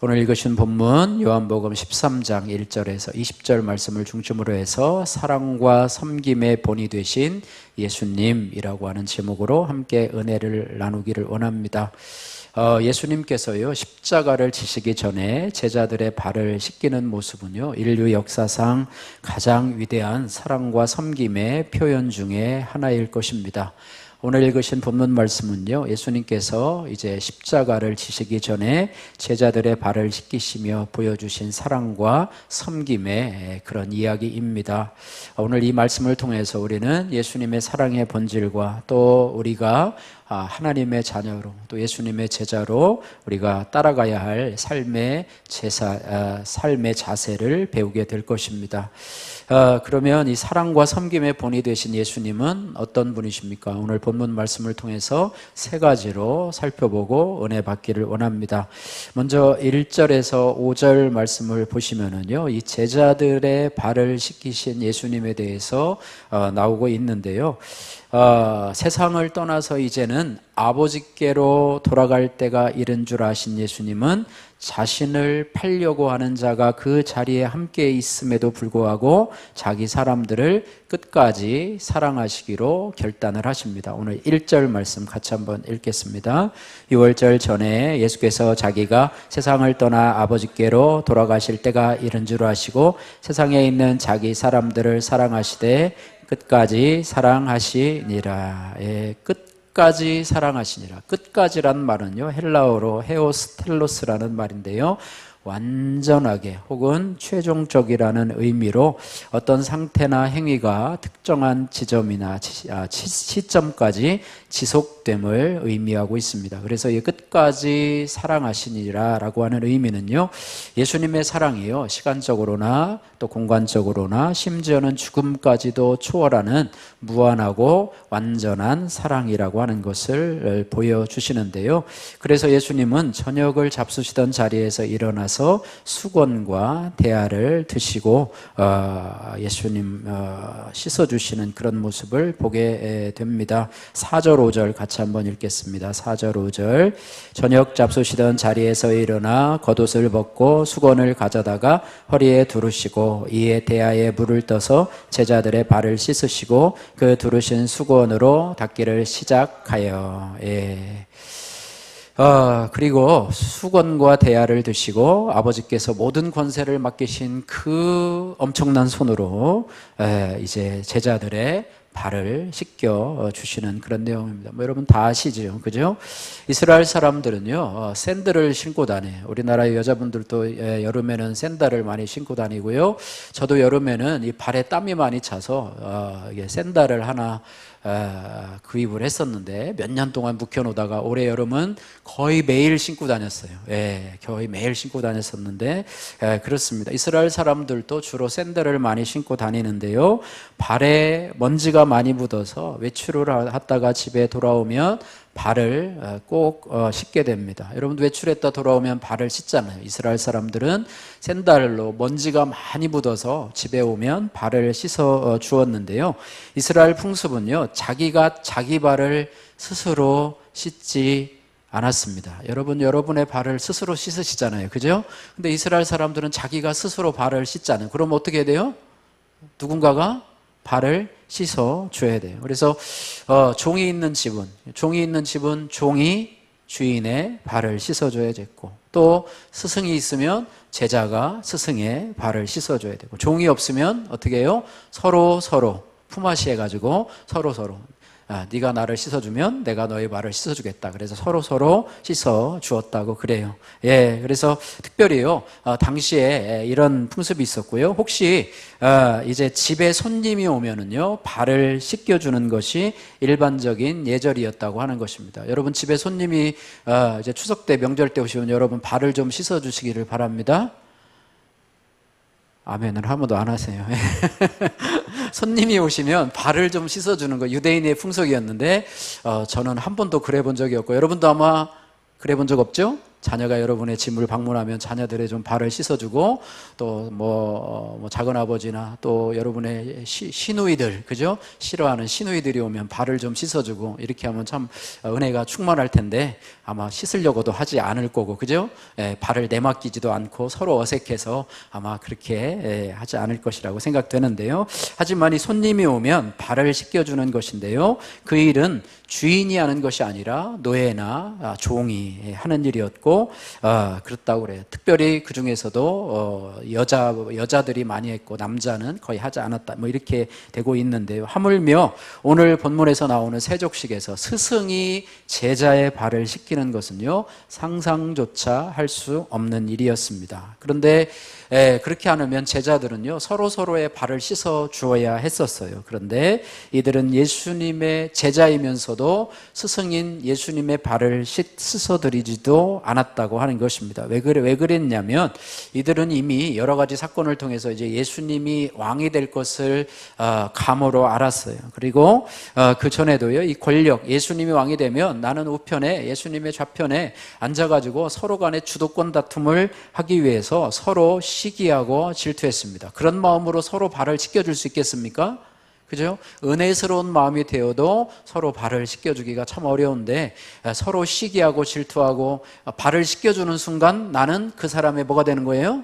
오늘 읽으신 본문 요한복음 13장 1절에서 20절 말씀을 중심으로 해서 사랑과 섬김의 본이 되신 예수님이라고 하는 제목으로 함께 은혜를 나누기를 원합니다. 예수님께서요 십자가를 지시기 전에 제자들의 발을 씻기는 모습은요 인류 역사상 가장 위대한 사랑과 섬김의 표현 중에 하나일 것입니다. 오늘 읽으신 본문 말씀은요 예수님께서 이제 십자가를 지시기 전에 제자들의 발을 씻기시며 보여주신 사랑과 섬김의 그런 이야기입니다. 오늘 이 말씀을 통해서 우리는 예수님의 사랑의 본질과 또 우리가 하나님의 자녀로 또 예수님의 제자로 우리가 따라가야 할 삶의 자세를 배우게 될 것입니다. 그러면 이 사랑과 섬김의 본이 되신 예수님은 어떤 분이십니까? 오늘 본문 말씀을 통해서 세 가지로 살펴보고 은혜 받기를 원합니다. 먼저 1절에서 5절 말씀을 보시면은요, 이 제자들의 발을 씻기신 예수님에 대해서 나오고 있는데요. 세상을 떠나서 이제는 아버지께로 돌아갈 때가 이른 줄 아신 예수님은 자신을 팔려고 하는 자가 그 자리에 함께 있음에도 불구하고 자기 사람들을 끝까지 사랑하시기로 결단을 하십니다. 오늘 1절 말씀 같이 한번 읽겠습니다. 6월절 전에 예수께서 자기가 세상을 떠나 아버지께로 돌아가실 때가 이른 줄 아시고 세상에 있는 자기 사람들을 사랑하시되 끝까지 사랑하시니라. 끝까지 사랑하시니라. 끝까지란 말은요 헬라어로 헤오스텔로스라는 말인데요, 완전하게 혹은 최종적이라는 의미로 어떤 상태나 행위가 특정한 지점이나 시점까지 지속됨을 의미하고 있습니다. 그래서 이 끝까지 사랑하시니라 라고 하는 의미는요, 예수님의 사랑이요 시간적으로나 또 공간적으로나 심지어는 죽음까지도 초월하는 무한하고 완전한 사랑이라고 하는 것을 보여주시는데요, 그래서 예수님은 저녁을 잡수시던 자리에서 일어나서 수건과 대야를 드시고 예수님 씻어주시는 그런 모습을 보게 됩니다. 4절 5절 같이 한번 읽겠습니다. 4절 5절 저녁 잡수시던 자리에서 일어나 겉옷을 벗고 수건을 가져다가 허리에 두르시고 이에 대야에 물을 떠서 제자들의 발을 씻으시고 그 두르신 수건으로 닦기를 시작하여 그리고 수건과 대야를 드시고 아버지께서 모든 권세를 맡기신 그 엄청난 손으로 이제 제자들의 발을 씻겨 주시는 그런 내용입니다. 여러분 다 아시죠? 그죠? 이스라엘 사람들은요 샌들을 신고 다녀요. 우리나라 여자분들도 여름에는 샌들을 많이 신고 다니고요, 저도 여름에는 이 발에 땀이 많이 차서 샌들을 하나 구입을 했었는데 몇 년 동안 묵혀놓다가 올해 여름은 거의 매일 신고 다녔어요. 거의 매일 신고 다녔었는데 그렇습니다. 이스라엘 사람들도 주로 샌들을 많이 신고 다니는데요, 발에 먼지가 많이 묻어서 외출을 하다가 집에 돌아오면 발을 꼭 씻게 됩니다. 여러분도 외출했다 돌아오면 발을 씻잖아요. 이스라엘 사람들은 샌들로 먼지가 많이 묻어서 집에 오면 발을 씻어 주었는데요, 이스라엘 풍습은요 자기가 자기 발을 스스로 씻지 않았습니다. 여러분의 발을 스스로 씻으시잖아요. 그죠? 근데 이스라엘 사람들은 자기가 스스로 발을 씻잖아요. 그럼 어떻게 해야 돼요? 누군가가 발을 씻어 줘야 돼요. 그래서 종이 있는 집은 종이 주인의 발을 씻어 줘야 되고, 또 스승이 있으면 제자가 스승의 발을 씻어 줘야 되고, 종이 없으면 어떻게 해요? 서로 품앗이 해가지고 서로 네가 나를 씻어주면 내가 너의 발을 씻어주겠다. 그래서 서로 씻어 주었다고 그래요. 그래서 특별히요 당시에 이런 풍습이 있었고요, 혹시 이제 집에 손님이 오면은요 발을 씻겨주는 것이 일반적인 예절이었다고 하는 것입니다. 여러분 집에 손님이 이제 추석 때 명절 때 오시면 여러분 발을 좀 씻어주시기를 바랍니다. 아멘을 아무도 안 하세요. 손님이 오시면 발을 좀 씻어주는 거 유대인의 풍속이었는데 저는 한 번도 그래 본 적이 없고, 여러분도 아마 그래 본 적 없죠? 자녀가 여러분의 집을 방문하면 자녀들의 좀 발을 씻어주고, 또 뭐 작은 아버지나 또 여러분의 시누이들, 그죠? 싫어하는 시누이들이 오면 발을 좀 씻어주고, 이렇게 하면 참 은혜가 충만할 텐데 아마 씻으려고도 하지 않을 거고, 그죠? 발을 내맡기지도 않고 서로 어색해서 아마 그렇게 하지 않을 것이라고 생각되는데요. 하지만 이 손님이 오면 발을 씻겨주는 것인데요, 그 일은 주인이 하는 것이 아니라 노예나 종이 하는 일이었고, 그렇다고 그래요. 특별히 그 중에서도 여자들이 많이 했고 남자는 거의 하지 않았다, 뭐 이렇게 되고 있는데요. 하물며 오늘 본문에서 나오는 세족식에서 스승이 제자의 발을 씻기는 것은요, 상상조차 할 수 없는 일이었습니다. 그런데 그렇게 하면 제자들은요, 서로의 발을 씻어 주어야 했었어요. 그런데 이들은 예수님의 제자이면서도 스승인 예수님의 발을 씻어드리지도 않았다고 하는 것입니다. 왜 그랬냐면, 이들은 이미 여러 가지 사건을 통해서 이제 예수님이 왕이 될 것을 감으로 알았어요. 그리고 그 전에도요, 이 권력, 예수님이 왕이 되면 나는 우편에, 예수님의 좌편에 앉아가지고 서로 간의 주도권 다툼을 하기 위해서 서로 시기하고 질투했습니다. 그런 마음으로 서로 발을 씻겨줄 수 있겠습니까? 그죠? 은혜스러운 마음이 되어도 서로 발을 씻겨주기가 참 어려운데, 서로 시기하고 질투하고 발을 씻겨주는 순간 나는 그 사람의 뭐가 되는 거예요?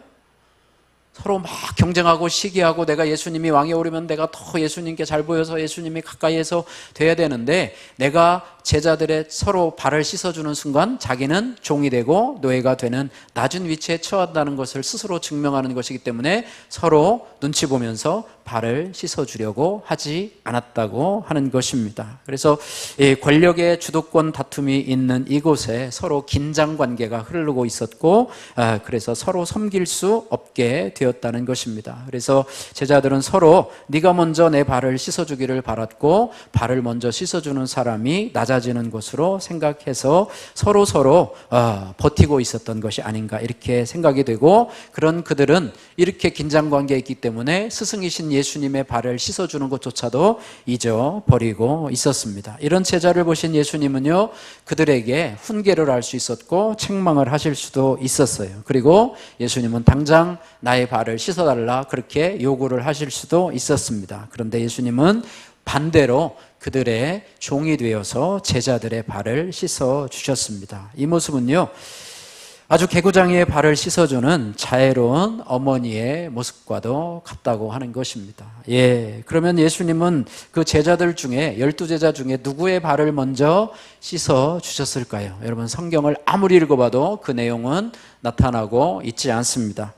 서로 막 경쟁하고 시기하고, 내가 예수님이 왕에 오르면 내가 더 예수님께 잘 보여서 예수님이 가까이에서 돼야 되는데, 내가 제자들의 서로 발을 씻어주는 순간 자기는 종이 되고 노예가 되는 낮은 위치에 처한다는 것을 스스로 증명하는 것이기 때문에 서로 눈치 보면서 발을 씻어주려고 하지 않았다고 하는 것입니다. 그래서 권력의 주도권 다툼이 있는 이곳에 서로 긴장 관계가 흐르고 있었고, 그래서 서로 섬길 수 없게 되었다는 것입니다. 그래서 제자들은 서로 네가 먼저 내 발을 씻어주기를 바랐고, 발을 먼저 씻어주는 사람이 낮아지는 것으로 생각해서 서로 버티고 있었던 것이 아닌가, 이렇게 생각이 되고, 그런 그들은 이렇게 긴장 관계에 있기 때문에 스승이신 예수님의 발을 씻어주는 것조차도 잊어버리고 있었습니다. 이런 제자를 보신 예수님은요, 그들에게 훈계를 할 수 있었고 책망을 하실 수도 있었어요. 그리고 예수님은 당장 나의 발을 씻어달라, 그렇게 요구를 하실 수도 있었습니다. 그런데 예수님은 반대로 그들의 종이 되어서 제자들의 발을 씻어 주셨습니다. 이 모습은요, 아주 개구장이의 발을 씻어주는 자애로운 어머니의 모습과도 같다고 하는 것입니다. 그러면 예수님은 그 제자들 중에, 12제자 중에 누구의 발을 먼저 씻어 주셨을까요? 여러분, 성경을 아무리 읽어봐도 그 내용은 나타나고 있지 않습니다.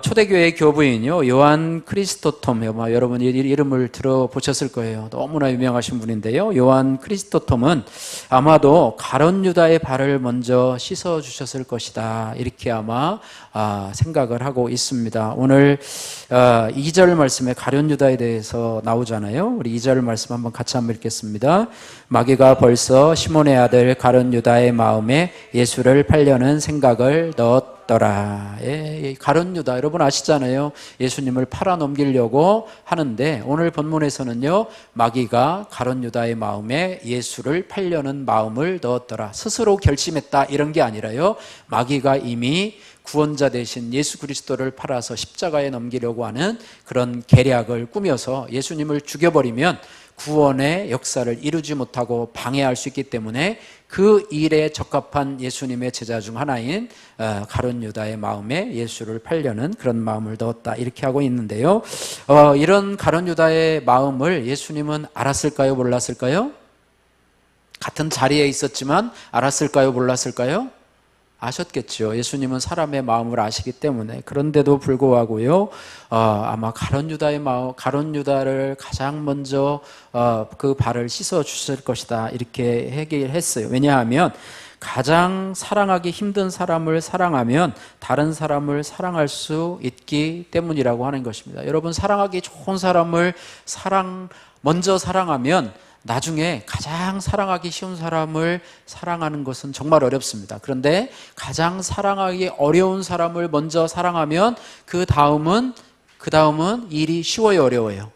초대교회의 교부인요, 요한 크리스토톰, 여러분 이름을 들어보셨을 거예요. 너무나 유명하신 분인데요, 요한 크리스토톰은 아마도 가룟 유다의 발을 먼저 씻어 주셨을 것이다, 이렇게 아마 생각을 하고 있습니다. 오늘 2절 말씀에 가룟 유다에 대해서 나오잖아요. 우리 2절 말씀 한번 같이 한번 읽겠습니다. 마귀가 벌써 시몬의 아들 가룟 유다의 마음에 예수를 팔려는 생각을 넣었더라. 가룟 유다, 여러분 아시잖아요. 예수님을 팔아 넘기려고 하는데, 오늘 본문에서는요, 마귀가 가룟 유다의 마음에 예수를 팔려는 마음을 넣었더라, 스스로 결심했다, 이런 게 아니라요, 마귀가 이미 구원자 되신 예수 그리스도를 팔아서 십자가에 넘기려고 하는 그런 계략을 꾸며서 예수님을 죽여버리면 구원의 역사를 이루지 못하고 방해할 수 있기 때문에 그 일에 적합한 예수님의 제자 중 하나인 가룟 유다의 마음에 예수를 팔려는 그런 마음을 넣었다, 이렇게 하고 있는데요, 이런 가룟 유다의 마음을 예수님은 알았을까요, 몰랐을까요? 같은 자리에 있었지만 알았을까요, 몰랐을까요? 아셨겠죠. 예수님은 사람의 마음을 아시기 때문에. 그런데도 불구하고요, 아마 가룟 유다를 가장 먼저 그 발을 씻어 주실 것이다, 이렇게 얘기했어요. 왜냐하면 가장 사랑하기 힘든 사람을 사랑하면 다른 사람을 사랑할 수 있기 때문이라고 하는 것입니다. 여러분, 사랑하기 좋은 사람을 먼저 사랑하면 나중에 가장 사랑하기 쉬운 사람을 사랑하는 것은 정말 어렵습니다. 그런데 가장 사랑하기 어려운 사람을 먼저 사랑하면 그 다음은 일이 쉬워요, 어려워요?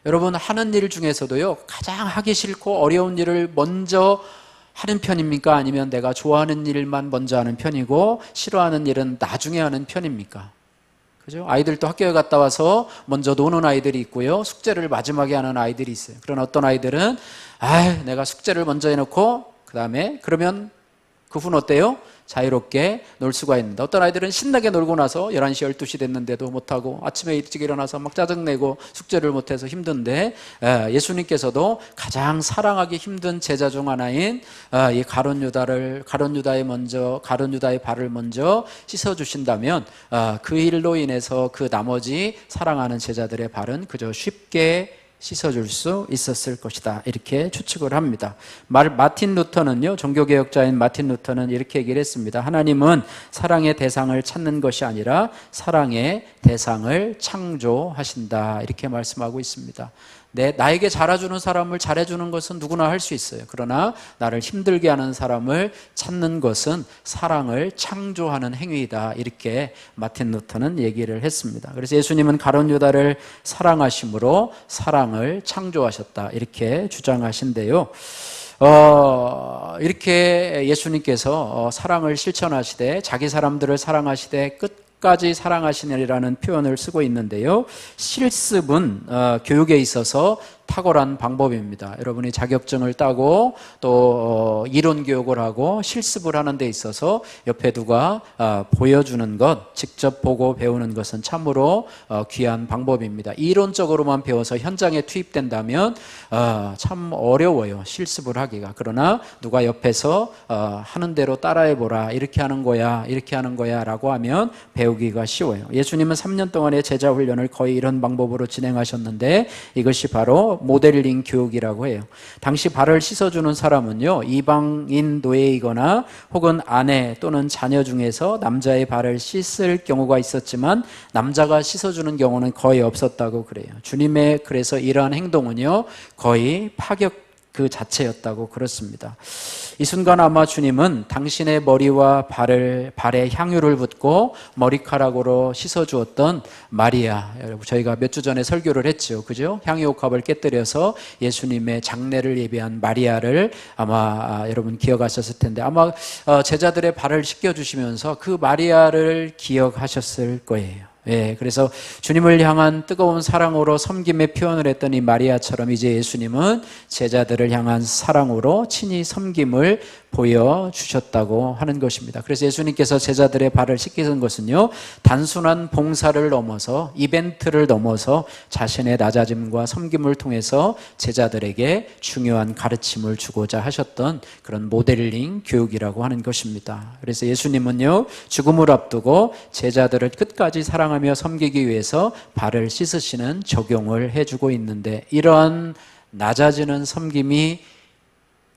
여러분, 하는 일 중에서도요, 가장 하기 싫고 어려운 일을 먼저 하는 편입니까? 아니면 내가 좋아하는 일만 먼저 하는 편이고 싫어하는 일은 나중에 하는 편입니까? 그죠? 아이들도 학교에 갔다 와서 먼저 노는 아이들이 있고요. 숙제를 마지막에 하는 아이들이 있어요. 그런 어떤 아이들은 내가 숙제를 먼저 해놓고 그 다음에 그러면 그 후는 어때요? 자유롭게 놀 수가 있는데 어떤 아이들은 신나게 놀고 나서 11시, 12시 됐는데도 못하고 아침에 일찍 일어나서 막 짜증내고 숙제를 못해서 힘든데 예수님께서도 가장 사랑하기 힘든 제자 중 하나인 이 가룟 유다의 발을 먼저 씻어주신다면 그 일로 인해서 그 나머지 사랑하는 제자들의 발은 그저 쉽게 씻어줄 수 있었을 것이다. 이렇게 추측을 합니다. 마틴 루터는요, 종교개혁자인 마틴 루터는 이렇게 얘기를 했습니다. 하나님은 사랑의 대상을 찾는 것이 아니라 사랑의 대상을 창조하신다. 이렇게 말씀하고 있습니다. 나에게 잘해주는 사람을 잘해주는 것은 누구나 할 수 있어요. 그러나 나를 힘들게 하는 사람을 찾는 것은 사랑을 창조하는 행위이다. 이렇게 마틴 루터는 얘기를 했습니다. 그래서 예수님은 가룟 유다를 사랑하심으로 사랑을 창조하셨다. 이렇게 주장하신데요. 이렇게 예수님께서 사랑을 실천하시되 자기 사람들을 사랑하시되 끝까지 사랑하시느라는 표현을 쓰고 있는데요. 실습은 교육에 있어서 탁월한 방법입니다. 여러분이 자격증을 따고 또 이론 교육을 하고 실습을 하는 데 있어서 옆에 누가 보여주는 것, 직접 보고 배우는 것은 참으로 귀한 방법입니다. 이론적으로만 배워서 현장에 투입된다면 참 어려워요. 실습을 하기가. 그러나 누가 옆에서 하는 대로 따라해보라. 이렇게 하는 거야, 이렇게 하는 거야 라고 하면 배우기가 쉬워요. 예수님은 3년 동안의 제자 훈련을 거의 이런 방법으로 진행하셨는데 이것이 바로 모델링 교육이라고 해요. 당시 발을 씻어주는 사람은요, 이방인 노예이거나 혹은 아내 또는 자녀 중에서 남자의 발을 씻을 경우가 있었지만 남자가 씻어주는 경우는 거의 없었다고 그래요. 주님의 그래서 이러한 행동은요, 거의 파격 그 자체였다고 그렇습니다. 이 순간 아마 주님은 당신의 머리와 발에 향유를 붓고 머리카락으로 씻어주었던 마리아, 저희가 몇 주 전에 설교를 했죠. 그죠? 향유옥합을 깨뜨려서 예수님의 장례를 예비한 마리아를 아마 여러분 기억하셨을 텐데 아마 제자들의 발을 씻겨주시면서 그 마리아를 기억하셨을 거예요. 그래서 주님을 향한 뜨거운 사랑으로 섬김의 표현을 했던 이 마리아처럼 이제 예수님은 제자들을 향한 사랑으로 친히 섬김을 보여주셨다고 하는 것입니다. 그래서 예수님께서 제자들의 발을 씻기는 것은요, 단순한 봉사를 넘어서 이벤트를 넘어서 자신의 낮아짐과 섬김을 통해서 제자들에게 중요한 가르침을 주고자 하셨던 그런 모델링 교육이라고 하는 것입니다. 그래서 예수님은요, 죽음을 앞두고 제자들을 끝까지 사랑하며 섬기기 위해서 발을 씻으시는 적용을 해주고 있는데 이러한 낮아지는 섬김이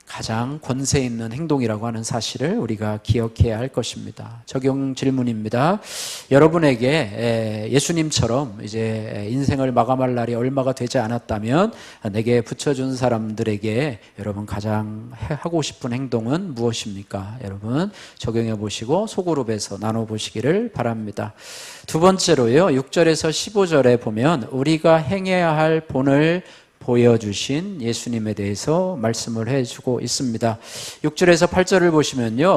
가장 권세 있는 행동이라고 하는 사실을 우리가 기억해야 할 것입니다. 적용 질문입니다. 여러분에게 예수님처럼 이제 인생을 마감할 날이 얼마가 되지 않았다면 내게 붙여준 사람들에게 여러분 가장 하고 싶은 행동은 무엇입니까? 여러분 적용해 보시고 소그룹에서 나눠보시기를 바랍니다. 두 번째로요, 6절에서 15절에 보면 우리가 행해야 할 본을 보여주신 예수님에 대해서 말씀을 해주고 있습니다. 6절에서 8절을 보시면요,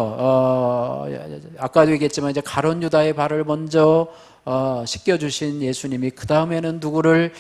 아까도 얘기했지만 이제 가룟 유다의 발을 먼저 씻겨주신 예수님이 그 다음에는 누구를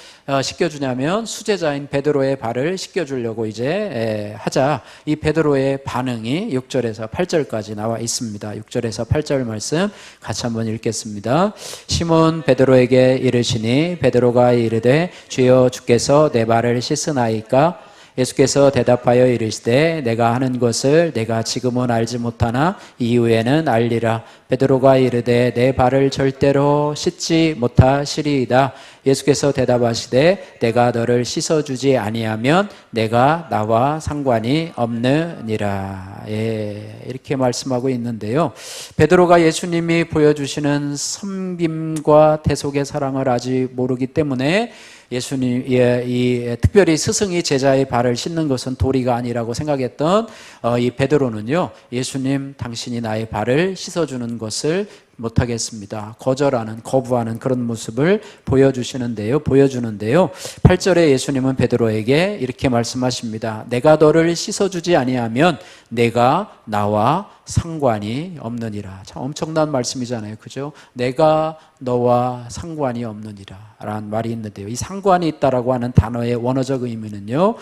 씻겨주냐면 수제자인 베드로의 발을 씻겨주려고 이제 하자 이 베드로의 반응이 6절에서 8절까지 나와 있습니다. 6절에서 8절 말씀 같이 한번 읽겠습니다. 시몬 베드로에게 이르시니 베드로가 이르되 주여 주께서 내 발을 씻으나이까? 예수께서 대답하여 이르시되 내가 하는 것을 내가 지금은 알지 못하나 이후에는 알리라. 베드로가 이르되 내 발을 절대로 씻지 못하시리이다. 예수께서 대답하시되 내가 너를 씻어주지 아니하면 내가 나와 상관이 없느니라. 이렇게 말씀하고 있는데요, 베드로가 예수님이 보여주시는 섬김과 대속의 사랑을 아직 모르기 때문에 예수님, 특별히 스승이 제자의 발을 씻는 것은 도리가 아니라고 생각했던 이 베드로는요, 예수님 당신이 나의 발을 씻어주는 것을 못하겠습니다. 거절하는, 거부하는 그런 모습을 보여주는데요. 8절에 예수님은 베드로에게 이렇게 말씀하십니다. 내가 너를 씻어주지 아니하면 내가 나와 상관이 없느니라. 참 엄청난 말씀이잖아요. 그죠? 내가 너와 상관이 없느니라 라는 말이 있는데요. 이 상관이 있다라고 하는 단어의 원어적 의미는요,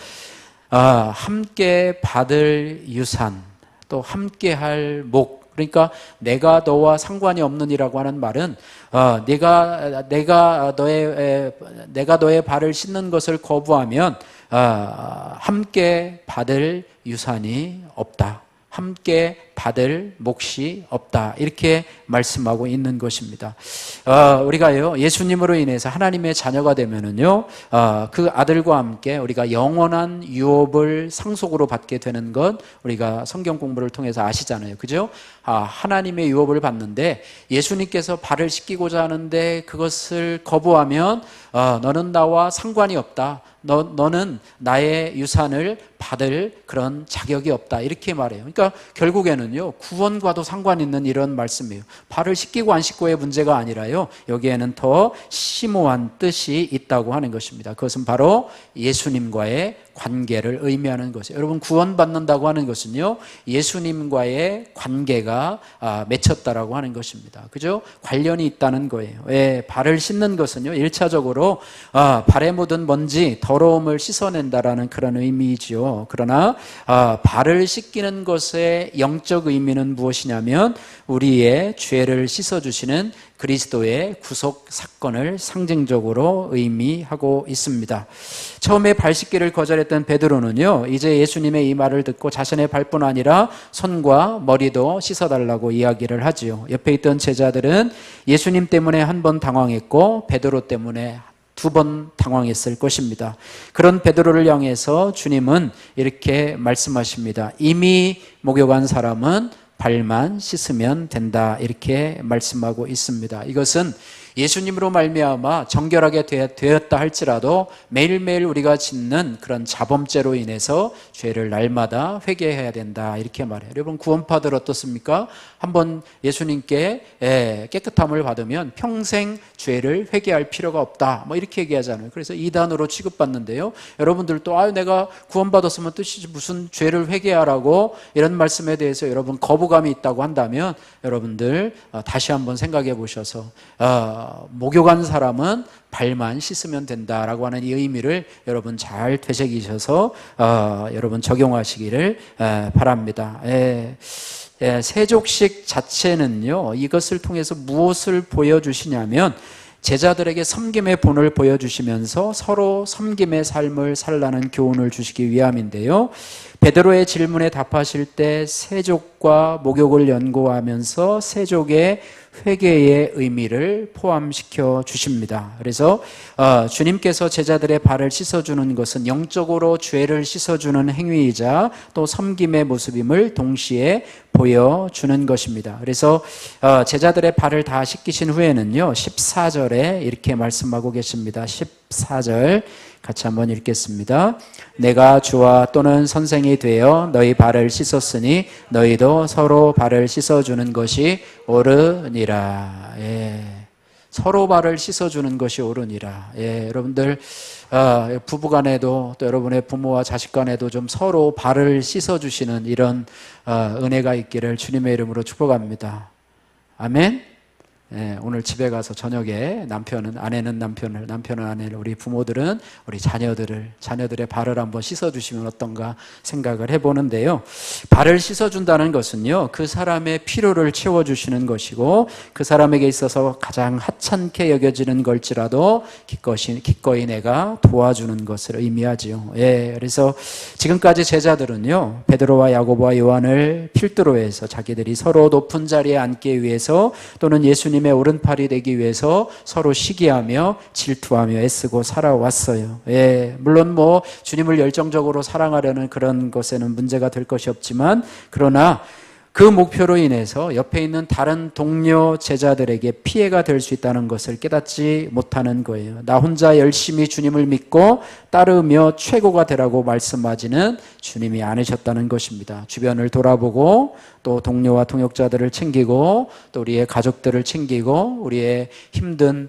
함께 받을 유산, 또 함께 할 목, 그러니까 내가 너와 상관이 없느니라고 하는 말은 내가 너의 발을 씻는 것을 거부하면 함께 받을 유산이 없다. 함께 받을 몫이 없다. 이렇게 말씀하고 있는 것입니다. 우리가요, 예수님으로 인해서 하나님의 자녀가 되면은요, 그 아들과 함께 우리가 영원한 유업을 상속으로 받게 되는 것, 우리가 성경 공부를 통해서 아시잖아요. 그죠? 하나님의 유업을 받는데 예수님께서 발을 씻기고자 하는데 그것을 거부하면 너는 나와 상관이 없다. 너는 나의 유산을 받을 그런 자격이 없다. 이렇게 말해요. 그러니까 결국에는요, 구원과도 상관 있는 이런 말씀이에요. 발을 씻기고 안 씻고의 문제가 아니라요, 여기에는 더 심오한 뜻이 있다고 하는 것입니다. 그것은 바로 예수님과의 관계를 의미하는 것이에요. 여러분, 구원받는다고 하는 것은요, 예수님과의 관계가 맺혔다라고 하는 것입니다. 그죠? 관련이 있다는 거예요. 발을 씻는 것은요, 1차적으로 발에 묻은 먼지, 더러움을 씻어낸다라는 그런 의미이지요. 그러나 발을 씻기는 것의 영적 의미는 무엇이냐면 우리의 죄를 씻어주시는 그리스도의 구속 사건을 상징적으로 의미하고 있습니다. 처음에 발 씻기를 거절했던 베드로는요, 이제 예수님의 이 말을 듣고 자신의 발뿐 아니라 손과 머리도 씻어달라고 이야기를 하지요. 옆에 있던 제자들은 예수님 때문에 한 번 당황했고 베드로 때문에 2번 당황했을 것입니다. 그런 베드로를 향해서 주님은 이렇게 말씀하십니다. 이미 목욕한 사람은 발만 씻으면 된다. 이렇게 말씀하고 있습니다. 이것은 예수님으로 말미암아 정결하게 되었다 할지라도 매일매일 우리가 짓는 그런 자범죄로 인해서 죄를 날마다 회개해야 된다. 이렇게 말해요. 여러분, 구원파들 어떻습니까? 한번 예수님께 깨끗함을 받으면 평생 죄를 회개할 필요가 없다. 뭐 이렇게 얘기하잖아요. 그래서 이단으로 취급받는데요. 여러분들도 내가 구원받았으면 뜻이지 무슨 죄를 회개하라고 이런 말씀에 대해서 여러분 거부감이 있다고 한다면 여러분들 다시 한번 생각해 보셔서 목욕한 사람은 발만 씻으면 된다라고 하는 이 의미를 여러분 잘 되새기셔서 여러분 적용하시기를 바랍니다. 세족식 자체는요, 이것을 통해서 무엇을 보여주시냐면 제자들에게 섬김의 본을 보여주시면서 서로 섬김의 삶을 살라는 교훈을 주시기 위함인데요, 베드로의 질문에 답하실 때 세족과 목욕을 연구하면서 세족의 회개의 의미를 포함시켜 주십니다. 그래서 주님께서 제자들의 발을 씻어주는 것은 영적으로 죄를 씻어주는 행위이자 또 섬김의 모습임을 동시에 보여주는 것입니다. 그래서 제자들의 발을 다 씻기신 후에는요, 14절에 이렇게 말씀하고 계십니다. 14절 같이 한번 읽겠습니다. 내가 주와 또는 선생이 되어 너희 발을 씻었으니 너희도 서로 발을 씻어주는 것이 옳으니라. 서로 발을 씻어주는 것이 옳으니라. 여러분들 부부간에도 또 여러분의 부모와 자식간에도 좀 서로 발을 씻어주시는 이런 은혜가 있기를 주님의 이름으로 축복합니다. 아멘. 오늘 집에 가서 저녁에 아내는 남편을, 남편은 아내를, 우리 부모들은 우리 자녀들의 발을 한번 씻어주시면 어떤가 생각을 해보는데요. 발을 씻어준다는 것은요, 그 사람의 필요를 채워주시는 것이고 그 사람에게 있어서 가장 하찮게 여겨지는 걸지라도 기꺼이 내가 도와주는 것을 의미하지요. 그래서 지금까지 제자들은요, 베드로와 야고보와 요한을 필두로 해서 자기들이 서로 높은 자리에 앉기 위해서 또는 예수님의 오른팔이 되기 위해서 서로 시기하며 질투하며 애쓰고 살아왔어요. 물론 주님을 열정적으로 사랑하려는 그런 것에는 문제가 될 것이 없지만, 그러나 그 목표로 인해서 옆에 있는 다른 동료 제자들에게 피해가 될 수 있다는 것을 깨닫지 못하는 거예요. 나 혼자 열심히 주님을 믿고 따르며 최고가 되라고 말씀하지는 주님이 않으셨다는 것입니다. 주변을 돌아보고 또 동료와 동역자들을 챙기고 또 우리의 가족들을 챙기고 우리의 힘든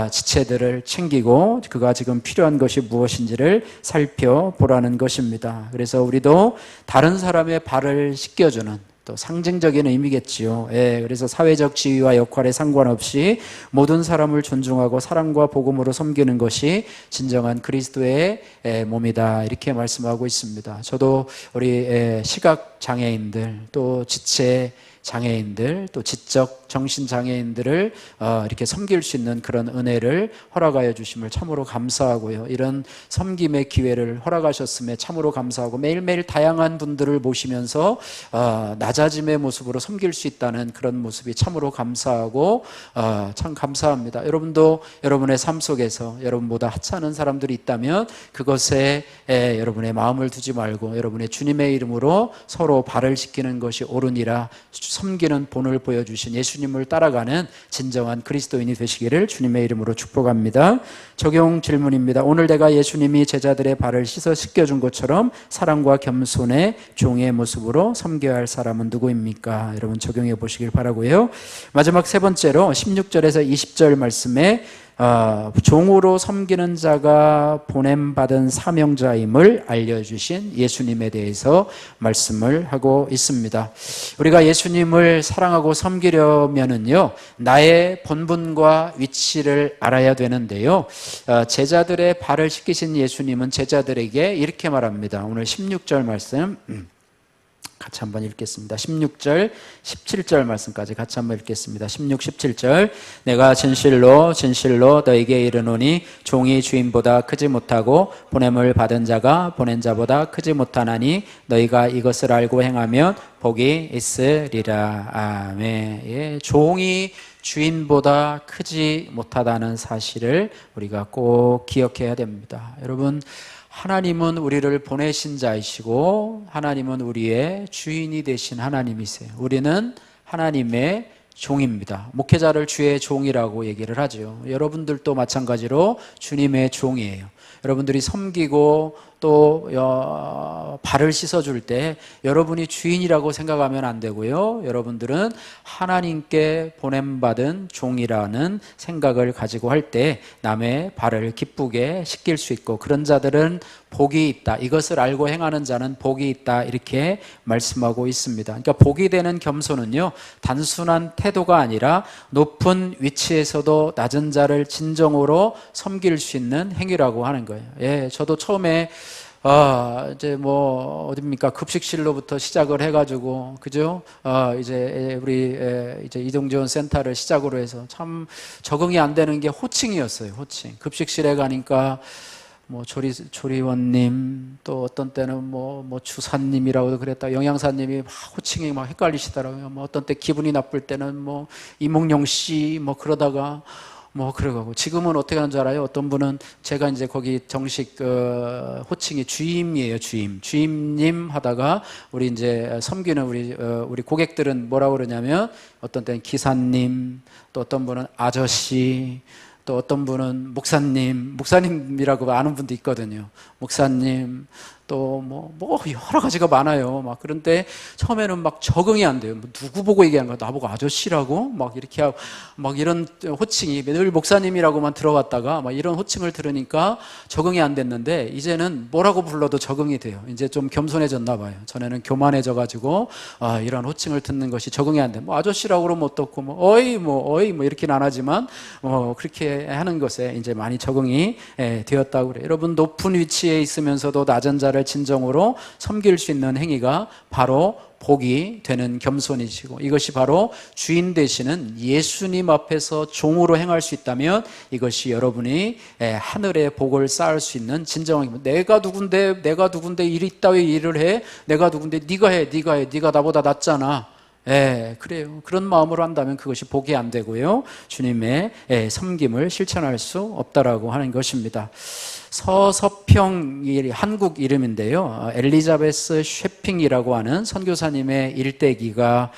지체들을 챙기고 그가 지금 필요한 것이 무엇인지를 살펴보라는 것입니다. 그래서 우리도 다른 사람의 발을 씻겨주는 또 상징적인 의미겠지요. 그래서 사회적 지위와 역할에 상관없이 모든 사람을 존중하고 사랑과 복음으로 섬기는 것이 진정한 그리스도의 몸이다. 이렇게 말씀하고 있습니다. 저도 우리 시각 장애인들 또 지체 장애인들 또 지적 정신 장애인들을 이렇게 섬길 수 있는 그런 은혜를 허락하여 주심을 참으로 감사하고요. 이런 섬김의 기회를 허락하셨음에 참으로 감사하고 매일매일 다양한 분들을 모시면서 낮아짐의 모습으로 섬길 수 있다는 그런 모습이 참으로 감사하고 참 감사합니다. 여러분도 여러분의 삶 속에서 여러분보다 하찮은 사람들이 있다면 그것에 여러분의 마음을 두지 말고 여러분의 주님의 이름으로 서로 발을 씻기는 것이 옳으니라 섬기는 본을 보여주신 예수님을 따라가는 진정한 그리스도인이 되시기를 주님의 이름으로 축복합니다. 적용 질문입니다. 오늘 내가 예수님이 제자들의 발을 씻겨준 것처럼 사랑과 겸손의 종의 모습으로 섬겨야 할 사람은 누구입니까? 여러분 적용해 보시길 바라고요. 마지막 세 번째로 16절에서 20절 말씀에 종으로 섬기는 자가 보냄받은 사명자임을 알려주신 예수님에 대해서 말씀을 하고 있습니다. 우리가 예수님을 사랑하고 섬기려면은요, 나의 본분과 위치를 알아야 되는데요. 제자들의 발을 씻기신 예수님은 제자들에게 이렇게 말합니다. 오늘 16절 말씀 같이 한번 읽겠습니다. 16절, 17절 말씀까지 같이 한번 읽겠습니다. 16, 17절 내가 진실로 진실로 너에게 이르노니 종이 주인보다 크지 못하고 보냄을 받은 자가 보낸 자보다 크지 못하나니 너희가 이것을 알고 행하면 복이 있으리라. 아멘. 종이 주인보다 크지 못하다는 사실을 우리가 꼭 기억해야 됩니다. 여러분, 하나님은 우리를 보내신 자이시고 하나님은 우리의 주인이 되신 하나님이세요. 우리는 하나님의 종입니다. 목회자를 주의 종이라고 얘기를 하죠. 여러분들도 마찬가지로 주님의 종이에요. 여러분들이 섬기고 또 발을 씻어줄 때 여러분이 주인이라고 생각하면 안 되고요. 여러분들은 하나님께 보냄받은 종이라는 생각을 가지고 할 때 남의 발을 기쁘게 씻길 수 있고 그런 자들은 복이 있다. 이것을 알고 행하는 자는 복이 있다. 이렇게 말씀하고 있습니다. 그러니까 복이 되는 겸손은요, 단순한 태도가 아니라 높은 위치에서도 낮은 자를 진정으로 섬길 수 있는 행위라고 하는 거예요. 저도 처음에 이제 뭐 어딥니까 급식실로부터 시작을 해가지고 그죠? 이제 우리 이제 이동지원 센터를 시작으로 해서 참 적응이 안 되는 게 호칭이었어요. 호칭. 급식실에 가니까 뭐 조리원님 또 어떤 때는 뭐 주사님이라고도 그랬다. 영양사님이 막 호칭이 막 헷갈리시더라고요. 뭐 어떤 때 기분이 나쁠 때는 뭐 이몽룡 씨 뭐 그러다가. 뭐 그러고 지금은 어떻게 하는 줄 알아요? 어떤 분은 제가 이제 거기 정식 호칭이 주임이에요. 주임님 하다가 우리 이제 섬기는 우리 고객들은 뭐라고 그러냐면 어떤 때는 기사님, 또 어떤 분은 아저씨, 또 어떤 분은 목사님이라고 아는 분도 있거든요. 목사님, 또 뭐 여러 가지가 많아요. 막 그런데 처음에는 막 적응이 안 돼요. 뭐 누구 보고 얘기하는 거야? 나보고 아저씨라고? 막 이렇게 하고 막 이런 호칭이 늘 목사님이라고만 들어왔다가 막 이런 호칭을 들으니까 적응이 안 됐는데 이제는 뭐라고 불러도 적응이 돼요. 이제 좀 겸손해졌나 봐요. 전에는 교만해져 가지고 이런 호칭을 듣는 것이 적응이 안 돼. 뭐 아저씨라고 그러면 어떻고 어이 뭐 이렇게는 안 하지만 그렇게 하는 것에 이제 많이 적응이 되었다고 그래요. 여러분 높은 위치에 있으면서도 낮은 자를 진정으로 섬길 수 있는 행위가 바로 복이 되는 겸손이시고 이것이 바로 주인 되시는 예수님 앞에서 종으로 행할 수 있다면 이것이 여러분이 하늘의 복을 쌓을 수 있는 진정한 내가 누군데 일 따위 일을 해 내가 누군데 네가 해 네가 나보다 낫잖아. 그래요. 그런 마음으로 한다면 그것이 복이 안 되고요. 주님의 섬김을 실천할 수 없다라고 하는 것입니다. 서서평이 한국 이름인데요. 엘리자베스 쉐핑이라고 하는 선교사님의 일대기가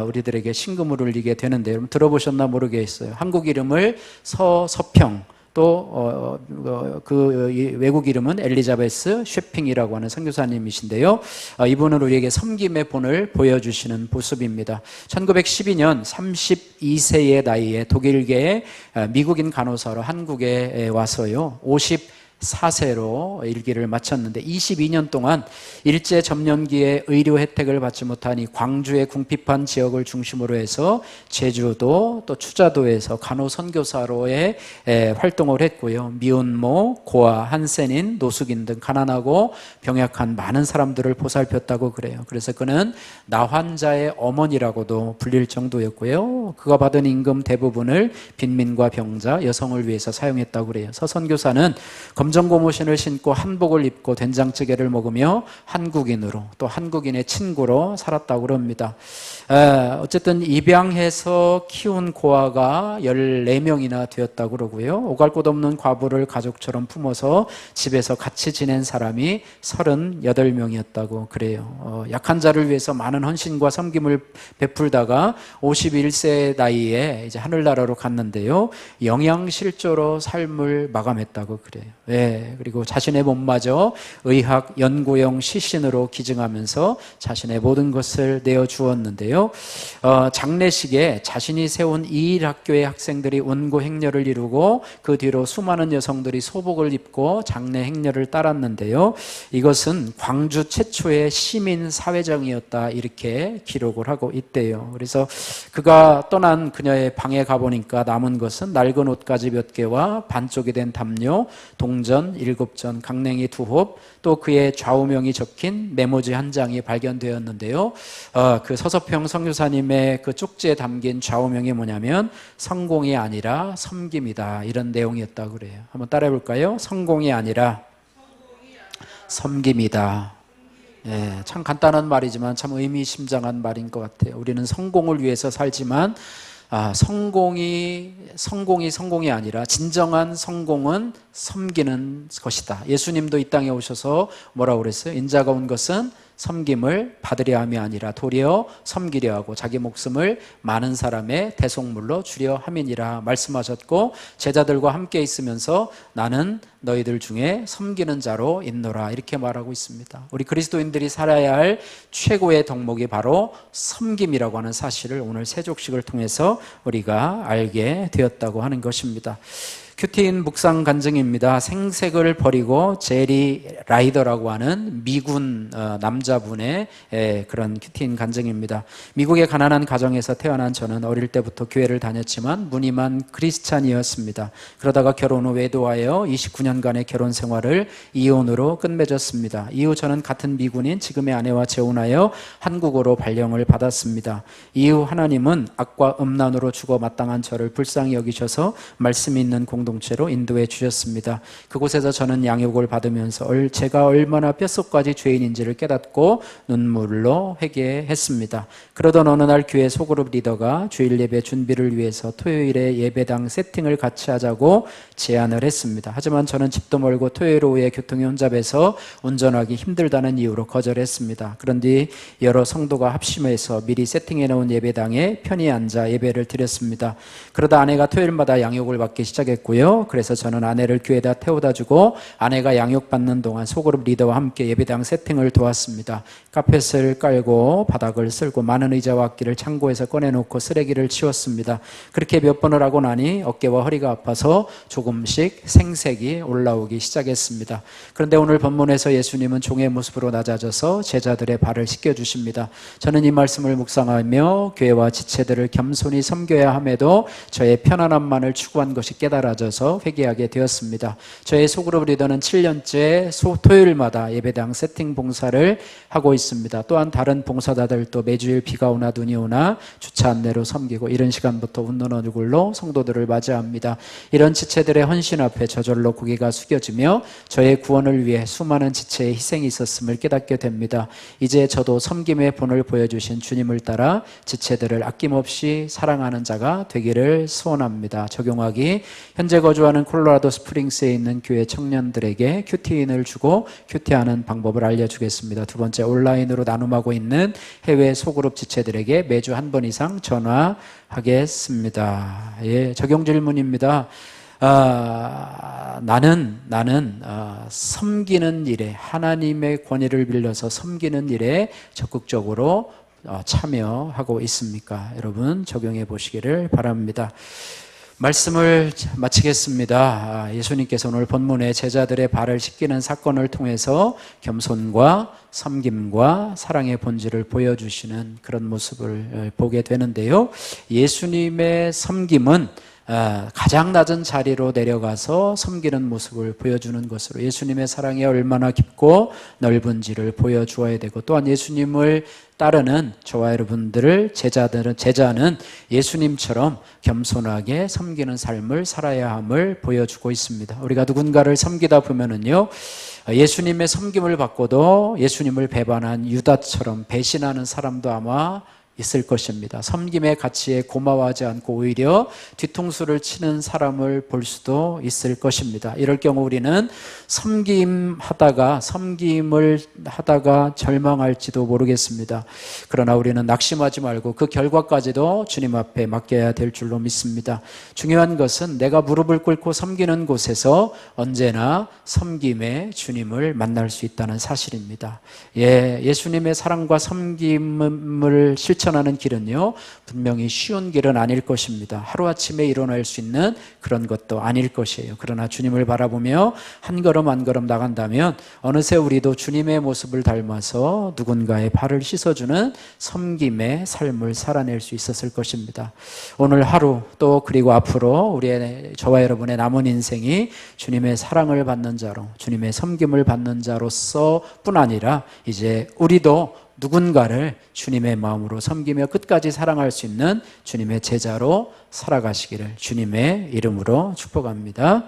우리들에게 신금을 울리게 되는데, 여러분 들어보셨나 모르겠어요. 한국 이름을 서서평, 또 외국 이름은 엘리자베스 쉐핑이라고 하는 선교사님이신데요. 이분은 우리에게 섬김의 본을 보여주시는 모습입니다. 1912년 32세의 나이에 독일계의 미국인 간호사로 한국에 와서요, 54세로 일기를 마쳤는데 22년 동안 일제 점령기에 의료 혜택을 받지 못하니 광주의 궁핍한 지역을 중심으로 해서 제주도 또 추자도에서 간호 선교사로의 활동을 했고요. 미혼모, 고아, 한센인, 노숙인 등 가난하고 병약한 많은 사람들을 보살폈다고 그래요. 그래서 그는 나환자의 어머니라고도 불릴 정도였고요. 그가 받은 임금 대부분을 빈민과 병자, 여성을 위해서 사용했다고 그래요. 서 선교사는 검정고무신을 신고 한복을 입고 된장찌개를 먹으며 한국인으로, 또 한국인의 친구로 살았다고 합니다. 어쨌든 입양해서 키운 고아가 14명이나 되었다고 그러고요. 오갈 곳 없는 과부를 가족처럼 품어서 집에서 같이 지낸 사람이 38명이었다고 그래요. 약한 자를 위해서 많은 헌신과 섬김을 베풀다가 51세 나이에 이제 하늘나라로 갔는데요. 영양실조로 삶을 마감했다고 그래요. 그리고 자신의 몸마저 의학 연구용 시신으로 기증하면서 자신의 모든 것을 내어주었는데요. 장례식에 자신이 세운 이일학교의 학생들이 운고 행렬을 이루고 그 뒤로 수많은 여성들이 소복을 입고 장례 행렬을 따랐는데요. 이것은 광주 최초의 시민 사회정이었다, 이렇게 기록을 하고 있대요. 그래서 그가 떠난 그녀의 방에 가보니까 남은 것은 낡은 옷가지 몇 개와 반쪽이 된 담요, 동전 7전, 강냉이 2홉, 또 그의 좌우명이 적힌 메모지 한 장이 발견되었는데요. 그 서서평 선교사님의 그 쪽지에 담긴 좌우명이 뭐냐면 성공이 아니라 섬김이다, 이런 내용이었다고 그래요. 한번 따라해 볼까요? 성공이 아니라 섬김이다. 참 간단한 말이지만 참 의미심장한 말인 것 같아요. 우리는 성공을 위해서 살지만 성공이 아니라 진정한 성공은 섬기는 것이다. 예수님도 이 땅에 오셔서 뭐라고 그랬어요? 인자가 온 것은 섬김을 받으려 함이 아니라 도리어 섬기려 하고 자기 목숨을 많은 사람의 대속물로 주려 함이니라 말씀하셨고, 제자들과 함께 있으면서 나는 너희들 중에 섬기는 자로 있노라, 이렇게 말하고 있습니다. 우리 그리스도인들이 살아야 할 최고의 덕목이 바로 섬김이라고 하는 사실을 오늘 세족식을 통해서 우리가 알게 되었다고 하는 것입니다. 큐티인 묵상 간증입니다. 생색을 버리고 제리 라이더라고 하는 미군 남자분의 그런 큐티인 간증입니다. 미국의 가난한 가정에서 태어난 저는 어릴 때부터 교회를 다녔지만 무늬만 크리스찬이었습니다. 그러다가 결혼 후 외도하여 29년간의 결혼 생활을 이혼으로 끝맺었습니다. 이후 저는 같은 미군인 지금의 아내와 재혼하여 한국으로 발령을 받았습니다. 이후 하나님은 악과 음란으로 죽어 마땅한 저를 불쌍히 여기셔서 말씀이 있는 공동체로 인도해 주셨습니다. 그곳에서 저는 양육을 받으면서 제가 얼마나 뼛속까지 죄인인지를 깨닫고 눈물로 회개했습니다. 그러던 어느 날 교회 소그룹 리더가 주일 예배 준비를 위해서 토요일에 예배당 세팅을 같이 하자고 제안을 했습니다. 하지만 저는 집도 멀고 토요일 오후에 교통이 혼잡해서 운전하기 힘들다는 이유로 거절했습니다. 그런 뒤 여러 성도가 합심해서 미리 세팅해 놓은 예배당에 편히 앉아 예배를 드렸습니다. 그러다 아내가 토요일마다 양육을 받기 시작했고요. 그래서 저는 아내를 교회에다 태워다 주고 아내가 양육받는 동안 소그룹 리더와 함께 예배당 세팅을 도왔습니다. 카펫을 깔고 바닥을 쓸고 많은 의자와 악기를 창고에서 꺼내놓고 쓰레기를 치웠습니다. 그렇게 몇 번을 하고 나니 어깨와 허리가 아파서 조금씩 생색이 올라오기 시작했습니다. 그런데 오늘 본문에서 예수님은 종의 모습으로 낮아져서 제자들의 발을 씻겨주십니다. 저는 이 말씀을 묵상하며 교회와 지체들을 겸손히 섬겨야 함에도 저의 편안함만을 추구한 것이 깨달아져서 회개하게 되었습니다. 저의 소그룹 리더는 7년째 토요일마다 예배당 세팅 봉사를 하고 있습니다. 또한 다른 봉사자들도 매주일 비가 오나 눈이 오나 주차 안내로 섬기고 이른 시간부터 웃는 얼굴로 성도들을 맞이합니다. 이런 지체들의 헌신 앞에 저절로 고개가 숙여지며 저의 구원을 위해 수많은 지체의 희생이 있었음을 깨닫게 됩니다. 이제 저도 섬김의 본을 보여주신 주님을 따라 지체들을 아낌없이 사랑하는 자가 되기를 소원합니다. 적용하기, 현재 현재 거주하는 콜로라도 스프링스에 있는 교회 청년들에게 큐티인을 주고 큐티하는 방법을 알려주겠습니다. 두 번째, 온라인으로 나눔하고 있는 해외 소그룹 지체들에게 매주 한 번 이상 전화하겠습니다. 예, 적용 질문입니다. 나는 섬기는 일에, 하나님의 권위를 빌려서 섬기는 일에 적극적으로 참여하고 있습니까? 여러분 적용해 보시기를 바랍니다. 말씀을 마치겠습니다. 예수님께서 오늘 본문에 제자들의 발을 씻기는 사건을 통해서 겸손과 섬김과 사랑의 본질을 보여주시는 그런 모습을 보게 되는데요. 예수님의 섬김은 가장 낮은 자리로 내려가서 섬기는 모습을 보여주는 것으로 예수님의 사랑이 얼마나 깊고 넓은지를 보여주어야 되고, 또한 예수님을 따르는 저와 여러분들을 제자는 예수님처럼 겸손하게 섬기는 삶을 살아야 함을 보여주고 있습니다. 우리가 누군가를 섬기다 보면은요, 예수님의 섬김을 받고도 예수님을 배반한 유다처럼 배신하는 사람도 아마 있을 것입니다. 섬김의 가치에 고마워하지 않고 오히려 뒤통수를 치는 사람을 볼 수도 있을 것입니다. 이럴 경우 우리는 섬김을 하다가 절망할지도 모르겠습니다. 그러나 우리는 낙심하지 말고 그 결과까지도 주님 앞에 맡겨야 될 줄로 믿습니다. 중요한 것은 내가 무릎을 꿇고 섬기는 곳에서 언제나 섬김의 주님을 만날 수 있다는 사실입니다. 예수님의 사랑과 섬김을 실천하는 길은요, 분명히 쉬운 길은 아닐 것입니다. 하루아침에 일어날 수 있는 그런 것도 아닐 것이에요. 그러나 주님을 바라보며 한 걸음 한 걸음 나간다면 어느새 우리도 주님의 모습을 닮아서 누군가의 발을 씻어주는 섬김의 삶을 살아낼 수 있었을 것입니다. 오늘 하루 또 그리고 앞으로 저와 여러분의 남은 인생이 주님의 사랑을 받는 자로, 주님의 섬김을 받는 자로서 뿐 아니라 이제 우리도 누군가를 주님의 마음으로 섬기며 끝까지 사랑할 수 있는 주님의 제자로 살아가시기를 주님의 이름으로 축복합니다.